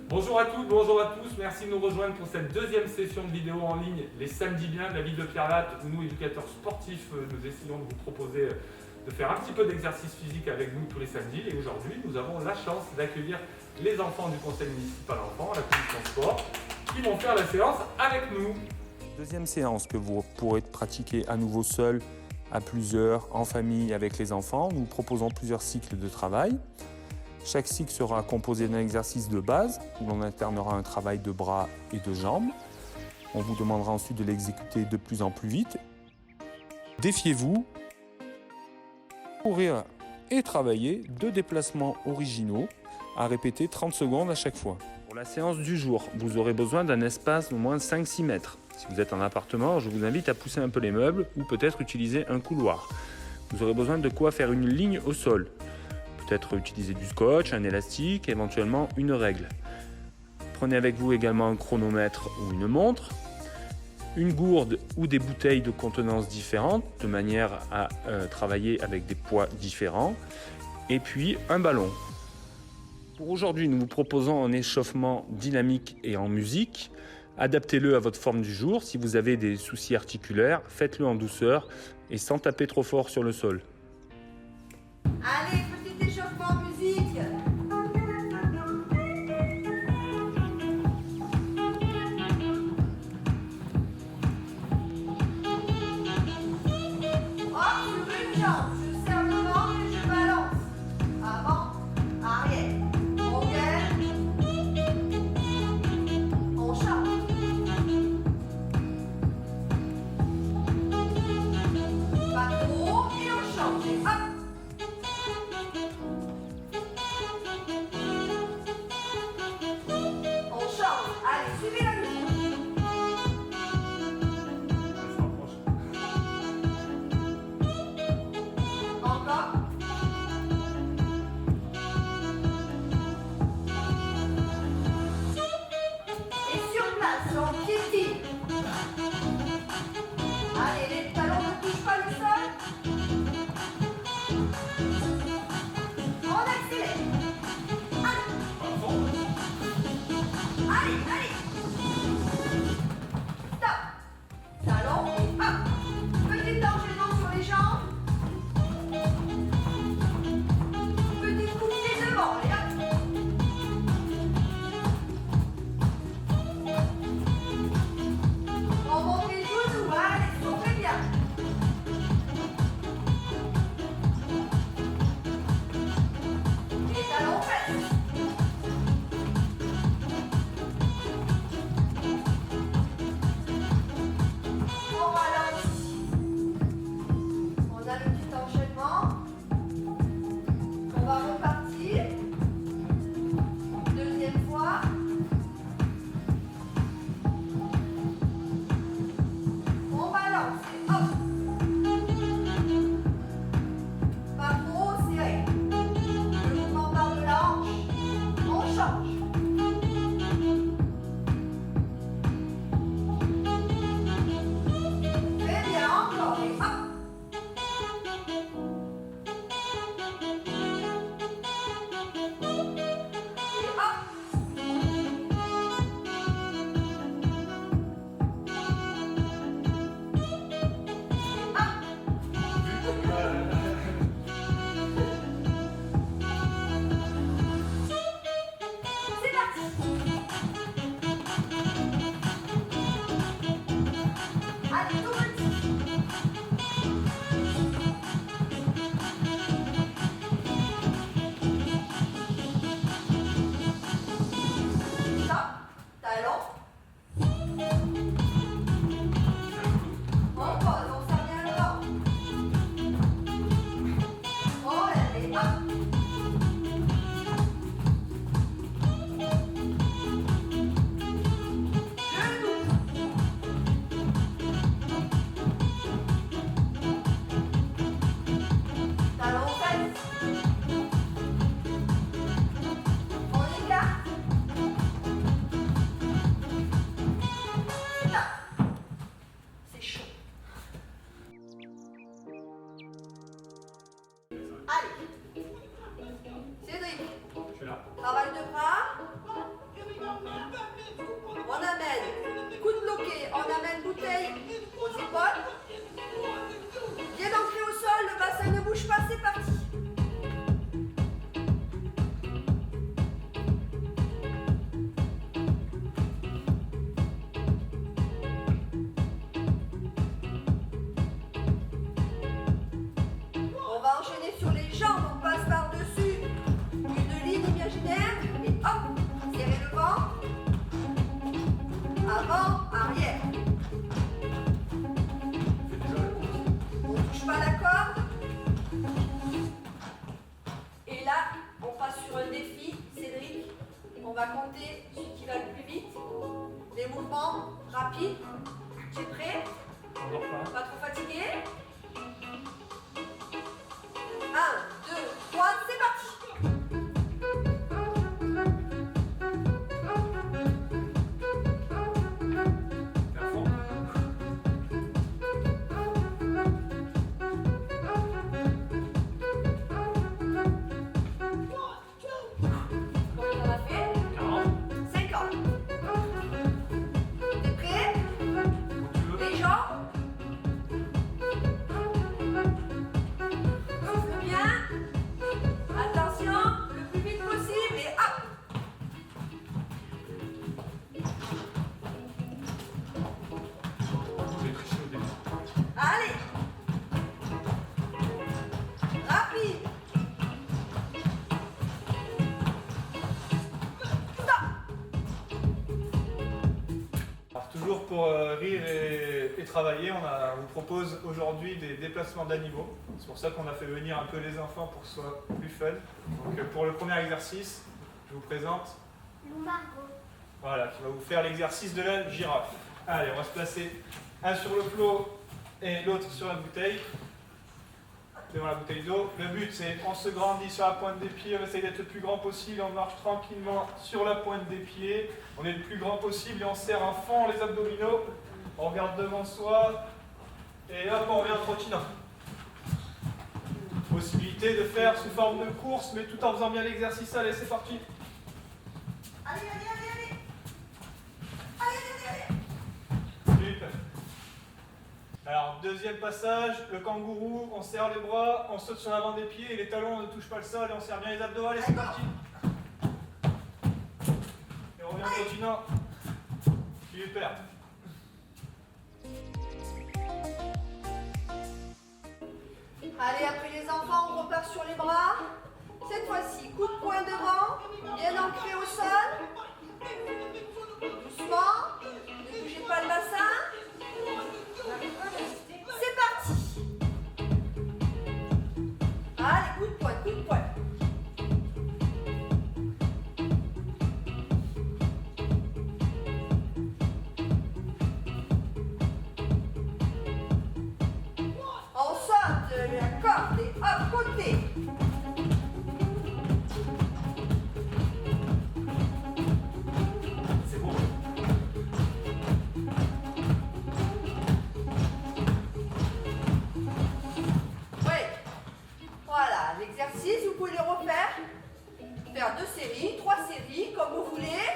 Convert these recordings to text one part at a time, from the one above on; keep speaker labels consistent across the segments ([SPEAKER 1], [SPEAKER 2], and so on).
[SPEAKER 1] Bonjour à toutes, bonjour à tous, merci de nous rejoindre pour cette deuxième session de vidéo en ligne, les samedis bien de la ville de Pierrelatte, où nous, éducateurs sportifs, nous essayons de vous proposer de faire un petit peu d'exercice physique avec nous tous les samedis. Et aujourd'hui, nous avons la chance d'accueillir les enfants du conseil municipal enfants, la commission sport, qui vont faire la séance avec nous.
[SPEAKER 2] Deuxième séance que vous pourrez pratiquer à nouveau seul, à plusieurs, en famille, avec les enfants. Nous proposons plusieurs cycles de travail. Chaque cycle sera composé d'un exercice de base où l'on alternera un travail de bras et de jambes. On vous demandera ensuite de l'exécuter de plus en plus vite. Défiez-vous, courir et travailler 2 déplacements originaux à répéter 30 secondes à chaque fois. Pour la séance du jour, vous aurez besoin d'un espace d'au moins 5-6 mètres. Si vous êtes en appartement, je vous invite à pousser un peu les meubles ou peut-être utiliser un couloir. Vous aurez besoin de quoi faire une ligne au sol. Peut-être utiliser du scotch, un élastique, éventuellement une règle. Prenez avec vous également un chronomètre ou une montre, une gourde ou des bouteilles de contenance différentes, de manière à travailler avec des poids différents, et puis un ballon. Pour aujourd'hui, nous vous proposons un échauffement dynamique et en musique. Adaptez-le à votre forme du jour. Si vous avez des soucis articulaires, faites-le en douceur et sans taper trop fort sur le sol.
[SPEAKER 3] Allez, petit échauffement musique. Hop, sur une jambe, je serre le ventre et je balance. Avant, arrière. On gagne. On chante. Pas trop et on chante. Et hop. On chante. Allez, suivez la musique. Encore. Et sur place, on piétine. Allez, les talons ne touchent pas le sol. On accélère. Allez, allez. Stop. Talons et hop. Petit enchaînement sur les jambes. Petit coup de pied devant et hop. On monte les genoux, allez, soufflez bien. bouteille aux épaules. Bien ancré au sol, le bassin ne bouge pas, c'est parti. On va enchaîner sur les jambes, on passe par-dessus une ligne imaginaire et hop, serrez le ventre. Avant, arrière. On ne touche pas la corde. Et là, on passe sur un défi, Cédric. On va compter celui qui va le plus vite. Les mouvements rapides. Tu es prêt? Pas trop fatigué? 1, 2, 3, c'est parti! Combien on a fait? 50. T'es prêt? Les jambes? Souffle bien. Attention, le plus vite possible et hop!
[SPEAKER 1] J'ai triché au début.
[SPEAKER 3] Allez! Rapide! Stop!
[SPEAKER 4] Alors, toujours pour rire et travailler, on vous propose aujourd'hui des déplacements d'animaux. C'est pour ça qu'on a fait venir un peu les enfants pour que ce soit plus fun. Donc pour le premier exercice, je vous présente voilà, qui va vous faire l'exercice de la girafe. Allez, on va se placer un sur le flot et l'autre sur la bouteille. Devant la bouteille d'eau. Le but c'est on se grandit sur la pointe des pieds, on essaye d'être le plus grand possible, on marche tranquillement sur la pointe des pieds, on est le plus grand possible et on serre à fond les abdominaux, on regarde devant soi et hop on revient en trottinant. Possibilité de faire sous forme de course mais tout en faisant bien l'exercice. Allez, c'est parti.
[SPEAKER 3] Allez, allez, allez, allez! Allez, allez, allez!
[SPEAKER 4] Super. Alors, deuxième passage, le kangourou, on serre les bras, on saute sur l'avant des pieds et les talons ne touchent pas le sol et on serre bien les abdos. Allez, c'est parti. Et on revient en continuant. Super.
[SPEAKER 3] Allez, après les enfants, on repart sur les bras. Cette fois-ci, coup de poing devant, bien ancré au sol. Doucement, ne bougez pas le bassin. C'est parti. Allez, coup de poing, coup de poing. On saute la corde et hop, côté.
[SPEAKER 1] C'est bon.
[SPEAKER 3] Ouais. Voilà, l'exercice, vous pouvez le refaire. Faire 2 séries, 3 séries, comme vous voulez.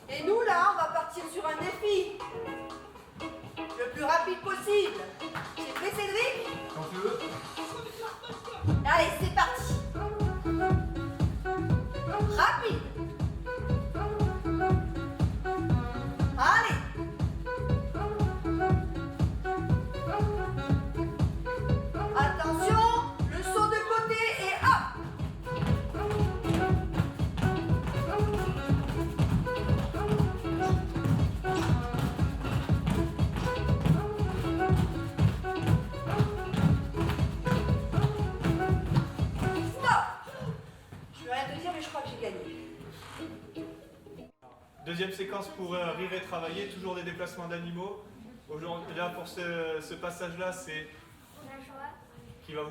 [SPEAKER 3] Et nous, là, on va partir sur un défi. Le plus rapide possible. C'est prêt, Cédric?
[SPEAKER 1] Quand tu veux.
[SPEAKER 3] Allez, c'est parti. Rapide. Allez. Attention, le saut de côté et hop. Stop. Je vais rien te dire, mais je crois que j'ai gagné.
[SPEAKER 4] Deuxième séquence pour rire et travailler, toujours des déplacements d'animaux. Aujourd'hui, là, pour ce passage-là, c'est qui va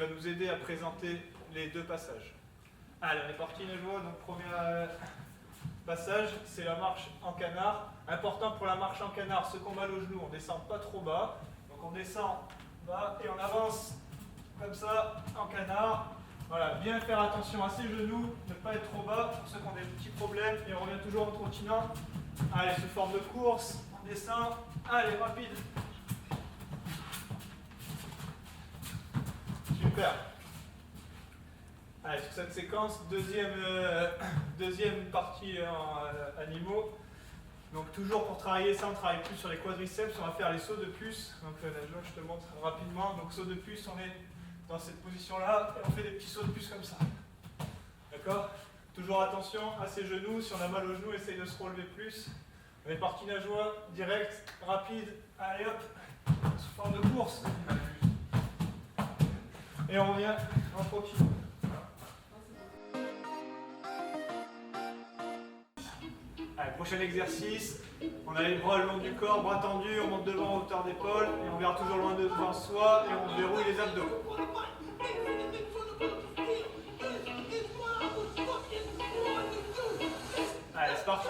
[SPEAKER 4] nous aider à présenter les deux passages. Allez, on est parti, Najwa. Donc, premier passage, c'est la marche en canard. Important pour la marche en canard, ceux qui ont mal aux genoux, on ne descend pas trop bas. Donc, on descend bas et on avance comme ça, en canard. Voilà, bien faire attention à ses genoux, ne pas être trop bas pour ceux qui ont des petits problèmes. Et on revient toujours en trottinant. Allez, sous forme de course, on descend, allez, rapide. Super. Allez, sur cette séquence, deuxième partie en animaux. Donc toujours pour travailler ça, on travaille plus sur les quadriceps, on va faire les sauts de puce. Donc Najwa, je te montre rapidement. Donc saut de puce, on est dans cette position-là et on fait des petits sauts de puce comme ça. D'accord? Toujours attention à ses genoux, si on a mal aux genoux, essaye de se relever plus. On est parti Najwa, direct, rapide, allez hop, sous forme de course. Et on revient en continu. Allez, prochain exercice, on a les bras le long du corps, bras tendus, on monte devant à hauteur d'épaule et on regarde toujours loin devant soi et on verrouille les abdos. Allez, c'est parti.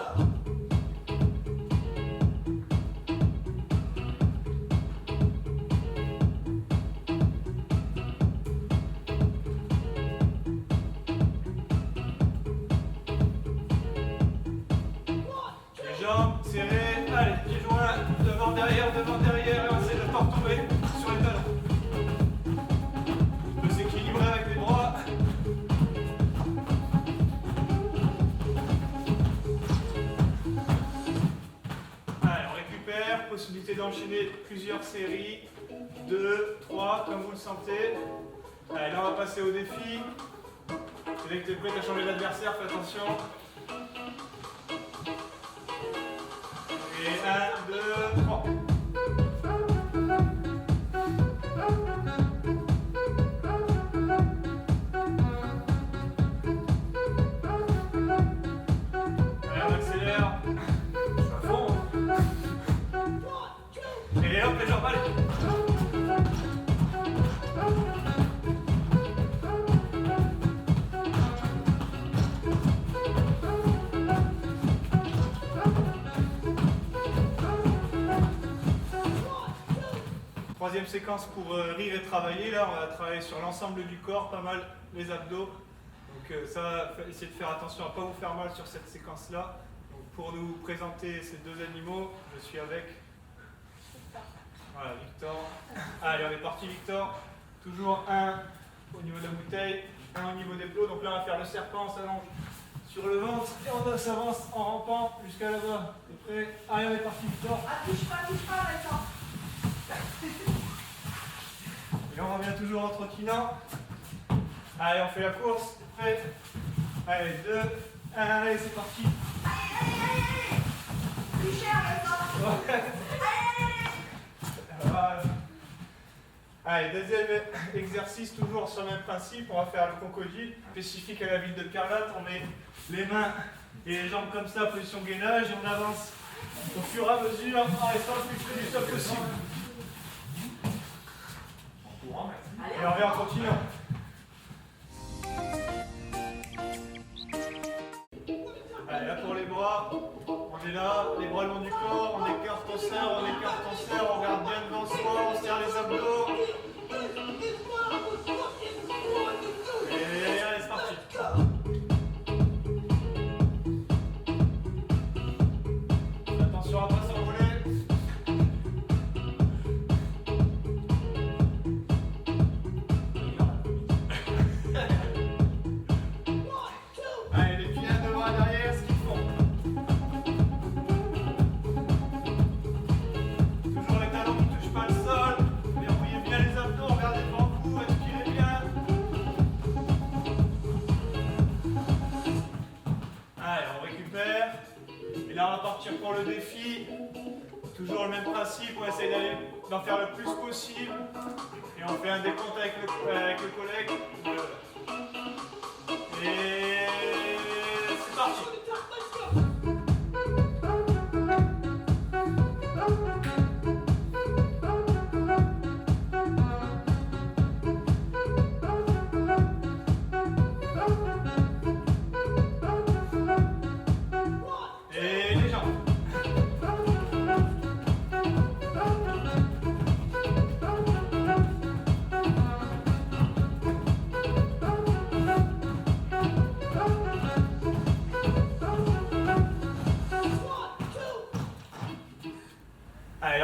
[SPEAKER 4] Serré, allez, pieds joints, devant, derrière, et on essaie de ne pas retomber sur les talons. On peut s'équilibrer avec les bras. Allez, on récupère, possibilité d'enchaîner plusieurs séries, 2, 3, comme vous le sentez. Allez, là on va passer au défi. Dès que tu es prêt à changer d'adversaire, fais attention. Et 1, 2, 3. Allez, on accélère. Je suis à fond. Et hop, les jambes, allez. Troisième séquence pour rire et travailler. Là, on va travailler sur l'ensemble du corps, pas mal les abdos. Donc ça, essayez de faire attention à ne pas vous faire mal sur cette séquence-là. Donc, pour nous présenter ces deux animaux, je suis avec voilà, Victor. Allez, on est parti Victor. Toujours un au niveau de la bouteille, un au niveau des plots. Donc là, on va faire le serpent, on s'allonge sur le ventre et on s'avance en rampant jusqu'à là-bas. T'es prêt? Allez, on est parti Victor.
[SPEAKER 3] Ah, touche pas, maintenant.
[SPEAKER 4] Et on revient toujours en trottinant. Allez, on fait la course. Prêt? Allez, 2, 1, allez, c'est parti.
[SPEAKER 3] Allez. Plus cher maintenant.
[SPEAKER 4] Voilà. Allez, deuxième exercice, toujours sur le même principe. On va faire le crocodile, spécifique à la ville de Pierre-Latte. On met les mains et les jambes comme ça, position gainage, et on avance au fur et à mesure en restant le plus près du sol possible. Et on revient en continuant. Allez, là pour les bras, on est là, les bras le long du corps, on écarte, on serre, on regarde bien devant soi, on serre les abdos. Et allez, c'est parti. Attention à pas s'envoler. Allez, les pieds devant et derrière, ce qu'ils font. Toujours les talons qui ne touchent pas le sol. Verrouillez bien les abdos, regardez devant vous, respirez bien. Allez, on récupère. Et là, on va partir pour le défi. Toujours le même principe, on essaye d'en faire le plus possible. Et on fait un décompte avec le collègue. Et c'est parti. Et les jambes.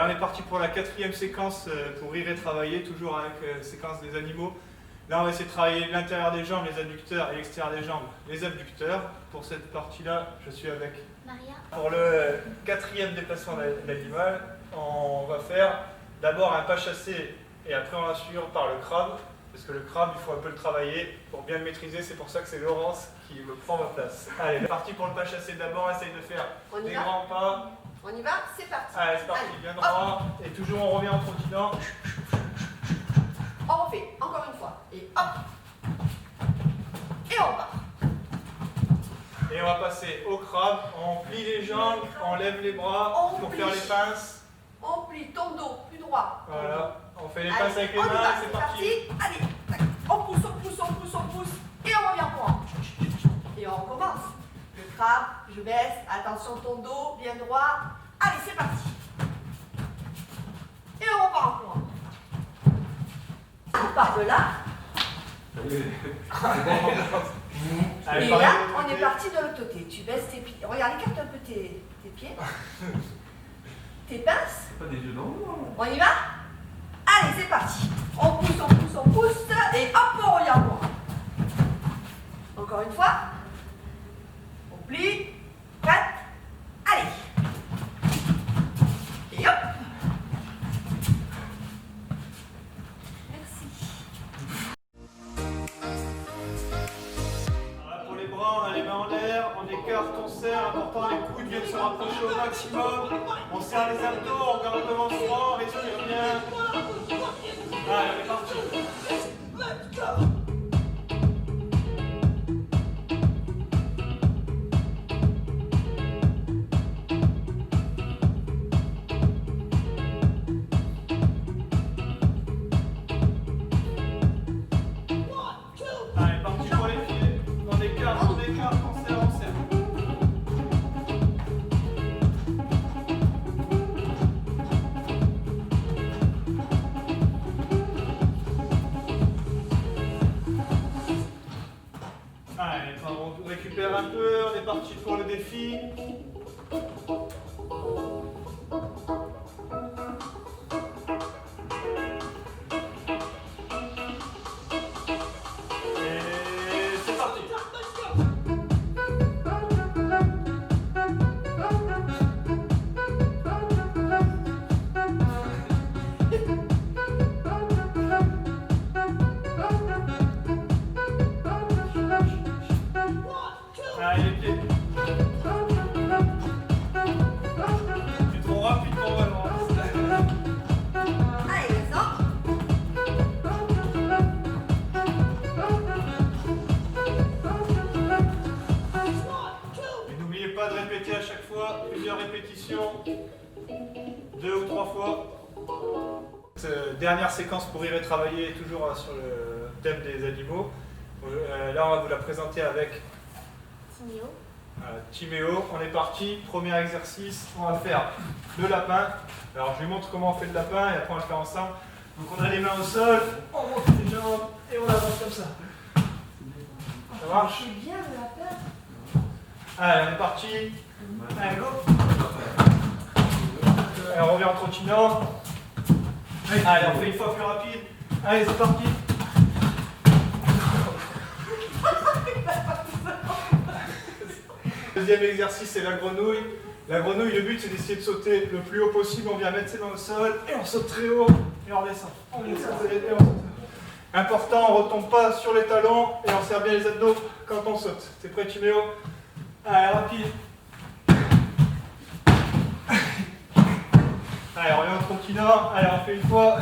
[SPEAKER 4] Là, on est parti pour la 4e séquence pour rire et travailler, toujours avec séquence des animaux. Là, on va essayer de travailler l'intérieur des jambes, les adducteurs, et l'extérieur des jambes, les abducteurs. Pour cette partie-là, je suis avec
[SPEAKER 5] Maria.
[SPEAKER 4] Pour le 4e déplacement d'animal, on va faire d'abord un pas chassé et après on assure par le crabe. Parce que le crabe, il faut un peu le travailler pour bien le maîtriser. C'est pour ça que c'est Laurence qui me prend ma place. Allez, c'est parti pour le pas chassé. D'abord, essaye de faire des grands pas.
[SPEAKER 3] On y va? C'est parti.
[SPEAKER 4] Allez, c'est parti, bien droit. Et toujours on revient en trottinant.
[SPEAKER 3] On refait, encore une fois. Et hop. Et on part.
[SPEAKER 4] Et on va passer au crabe. On plie les jambes, on lève les bras
[SPEAKER 3] On
[SPEAKER 4] pour
[SPEAKER 3] plie.
[SPEAKER 4] faire les pinces.
[SPEAKER 3] On plie ton dos plus droit.
[SPEAKER 4] Voilà, on fait les
[SPEAKER 3] Allez,
[SPEAKER 4] pinces avec les
[SPEAKER 3] on y
[SPEAKER 4] mains.
[SPEAKER 3] va,
[SPEAKER 4] C'est parti.
[SPEAKER 3] Allez, tac. On pousse, on pousse, on pousse, on pousse. Et on revient en courant. Et on recommence. Le crabe, je baisse. Attention ton dos, bien droit. Allez, c'est parti. Et on repart en courant. On part de là.
[SPEAKER 4] Allez,
[SPEAKER 3] Et
[SPEAKER 4] pareil
[SPEAKER 3] là,
[SPEAKER 4] de l'autre
[SPEAKER 3] on est
[SPEAKER 4] côté.
[SPEAKER 3] parti de l'autre côté. Tu baisses tes pieds. Regarde, écarte un peu tes pieds. Tes pinces.
[SPEAKER 1] C'est pas des jeux d'enfants.
[SPEAKER 3] On y va? Allez, c'est parti. On pousse, on pousse, on pousse. Et hop, on revient en courant. Encore une fois. On plie. Prête. Allez. Et hop. Merci.
[SPEAKER 4] Voilà, pour les bras, on a les mains en l'air, on écarte, on serre, important les coudes viennent se rapprocher au maximum. On serre les abdos, on garde le lancement, on respire bien. Allez, on est parti. Allez, parti pour les pieds. On écarte, on serre, on serre. Allez, on récupère un peu, on est parti pour le défi. Et c'est parti. Allez, les pieds. C'est trop rapide pour moi, Laurence.
[SPEAKER 3] Allez, descends.
[SPEAKER 4] Et n'oubliez pas de répéter à chaque fois, plusieurs répétitions, 2 ou 3 fois. Cette dernière séquence pour rire et travailler, toujours sur le thème des animaux. Là, on va vous la présenter avec
[SPEAKER 5] Timéo.
[SPEAKER 4] Timéo. On est parti, premier exercice, on va faire le lapin. Alors, je lui montre comment on fait le lapin et après on va le faire ensemble. Donc, on a les mains au sol, on monte les jambes et on avance comme ça. Ça marche?
[SPEAKER 3] C'est bien le lapin.
[SPEAKER 4] Allez, on est parti. Allez, go. Allez, on revient en trottinant. Allez, on fait une fois plus rapide. Allez, c'est parti. Deuxième exercice, c'est la grenouille. La grenouille, le but, c'est d'essayer de sauter le plus haut possible. On vient mettre ses mains au sol et on saute très haut et on descend. On descend et on saute. Important, on ne retombe pas sur les talons et on serre bien les abdos quand on saute. T'es prêt, Timéo? Allez, rapide. Allez, on revient en trottinant. Allez, on fait une fois.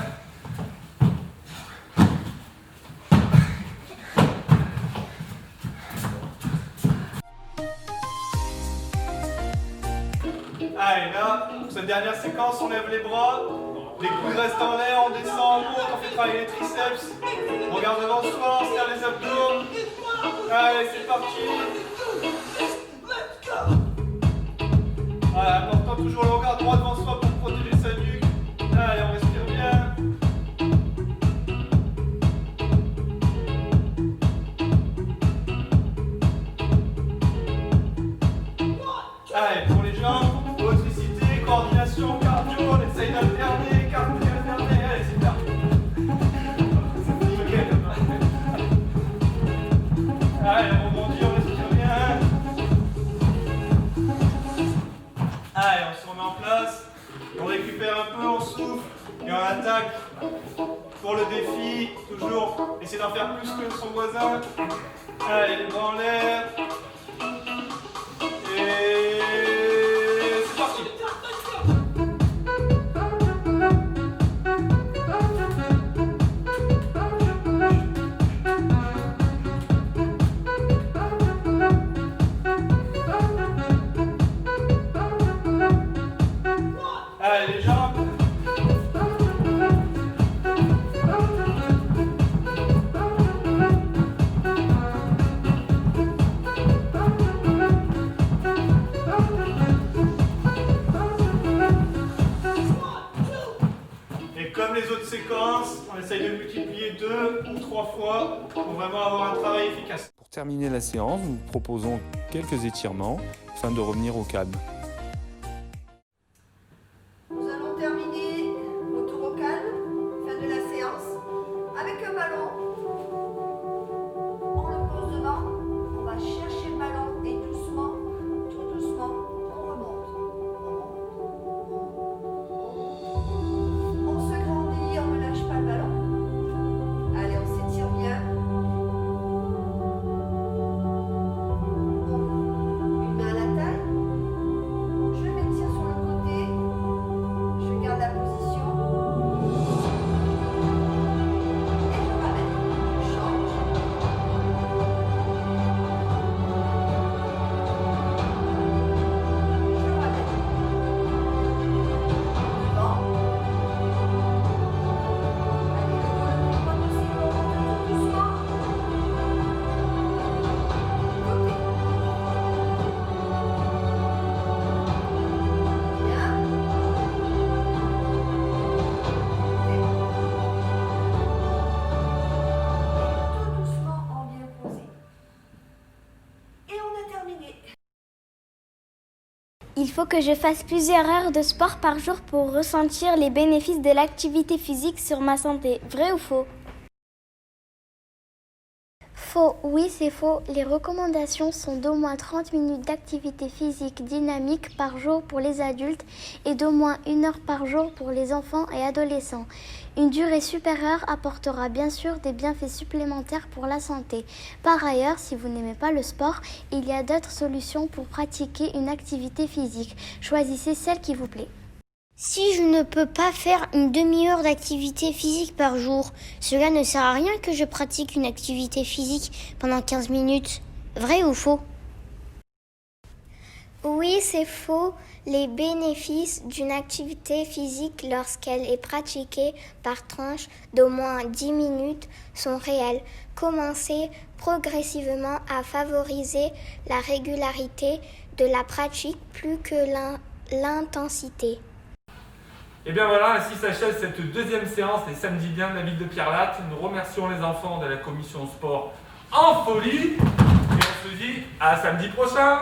[SPEAKER 4] Allez, là, pour cette dernière séquence, on lève les bras. Les coudes restent en l'air, on descend, on monte, on fait travailler les triceps. On regarde devant soi, on serre les abdos. Allez, c'est parti. Voilà, important toujours le regard droit devant soi pour protéger sa nuque. Allez, on respire bien. Allez, pour les jambes, motricité, coordination, cardio, on essaye d'alterner. Allez, on rebondit, on respire bien. Allez, on se remet en place. On récupère un peu, on souffle et on attaque pour le défi. Toujours essayer d'en faire plus que son voisin. Allez, les bras en l'air. Et c'est parti. Allez, les jambes. Et comme les autres séquences, on essaye de multiplier 2 ou 3 fois pour vraiment avoir un travail efficace.
[SPEAKER 2] Pour terminer la séance, nous vous proposons quelques étirements afin de revenir au calme.
[SPEAKER 3] Nous allons terminer retour au calme, fin de la séance, avec un ballon. On le pose devant, on va chercher le ballon et doucement, tout doucement, on remonte. On se grandit, on ne lâche pas le ballon. Allez, on s'étire bien. Une main à la taille. Je m'étire sur le côté. Je garde la position. Et je ramène. Je change. Je ramène. Devant. Allez, le dos le plus loin possible. On monte tout doucement. Côté. Bien. Tout doucement en bien posé. Et on a terminé.
[SPEAKER 5] Il faut que je fasse plusieurs heures de sport par jour pour ressentir les bénéfices de l'activité physique sur ma santé. Vrai ou faux? Faux, oui c'est faux. Les recommandations sont d'au moins 30 minutes d'activité physique dynamique par jour pour les adultes et d'au moins 1 heure par jour pour les enfants et adolescents. Une durée supérieure apportera bien sûr des bienfaits supplémentaires pour la santé. Par ailleurs, si vous n'aimez pas le sport, il y a d'autres solutions pour pratiquer une activité physique. Choisissez celle qui vous plaît.
[SPEAKER 6] Si je ne peux pas faire une demi-heure d'activité physique par jour, cela ne sert à rien que je pratique une activité physique pendant 15 minutes. Vrai ou faux?
[SPEAKER 5] Oui, c'est faux. Les bénéfices d'une activité physique lorsqu'elle est pratiquée par tranche d'au moins 10 minutes sont réels. Commencez progressivement à favoriser la régularité de la pratique plus que l'intensité.
[SPEAKER 1] Et bien voilà, ainsi s'achève cette deuxième séance des Samedis Bien de la ville de Pierrelatte. Nous remercions les enfants de la commission sport en folie et on se dit à samedi prochain.